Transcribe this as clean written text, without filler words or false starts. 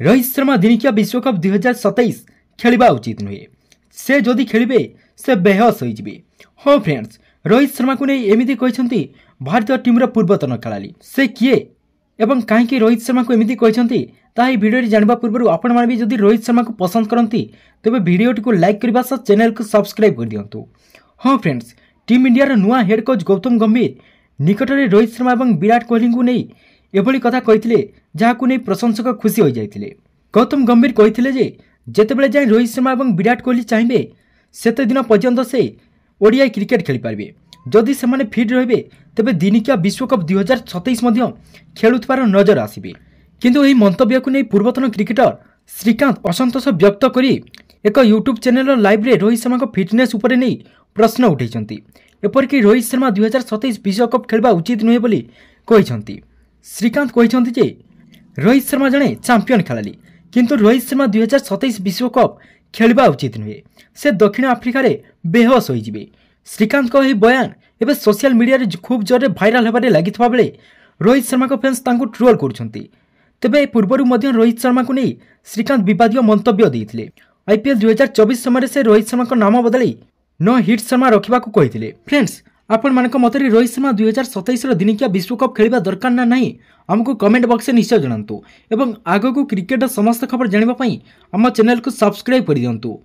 रोहित शर्मा दिनिकिया विश्वकप 2027 खेलिबा उचित नुहे। से जदि खेलिबे से बेहोश होइजिबे। हाँ फ्रेंड्स, रोहित शर्मा को नहीं एमिति कहते भारतीय टीम पूर्वतन खेलाड़ी से किए एवं कहीं रोहित शर्मा को एमिति कहते ताही वीडियो जानवा पूर्व आपण मैंने भी जदि रोहित शर्मा को पसंद करती तेज वीडियोटी को लाइक करने सह चैनल को सब्सक्राइब कर दिंतु। हाँ फ्रेंड्स, टीम इंडिया नुआ हेड कोच गौतम गंभीर निकट में रोहित शर्मा और विराट कोहली को नहीं एभली कथा कहते जहां नहीं प्रशंसक खुशी हो जाते। गौतम गंभीर कहते जितेबाला जाए रोहित शर्मा और विराट कोहली चाहिए सेते दिन पर्यंत से ओडिया क्रिकेट खेली पारे। जदि से फिट रे तेज दिनिकिया विश्वकप 2027 खेलुवार नजर आसबे। किंतु यह मंतव्य को नहीं पूर्वतन क्रिकेटर श्रीकांत असंतोष व्यक्त कर एक यूट्यूब चैनल लाइव रे रोहित शर्मा को फिटनेस उपर नहीं प्रश्न उठाई। एपरिक रोहित शर्मा 2027 विश्वकप खेलवा उचित नुहे बोली कहते। श्रीकांत कहते रोहित शर्मा जड़े चैंपियन खेलाड़ी किंतु रोहित शर्मा 2027 विश्वकप खेलवा उचित नुहे। से दक्षिण आफ्रिकार बेहोश होइजिबे। श्रीकांत को यह बयान एवं सोशल मीडिया रे खूब जोर भाइराल होबारे लागिथिबा बेले रोहित शर्मा को फैंस तांको ट्रोल करुछंती। तेबे पूर्वरु मध्य रोहित शर्मा को नहीं श्रीकांत विवादीय मंतव्य देइथिले। आईपीएल 2024 समय से रोहित शर्मा को नाम बदली नो हिट शर्मा रखा कहते। फ्रेंड्स, आपण मानक मतरे रोहित शर्मा 2027 दिनिकिया विश्वकप खेलिबा दरकार ना नहीं हमको कमेंट बॉक्स में निश्चय जणांतु एवं आगो को क्रिकेट समस्त खबर जानिबा पई हम चैनल को सब्सक्राइब कर दियंतु।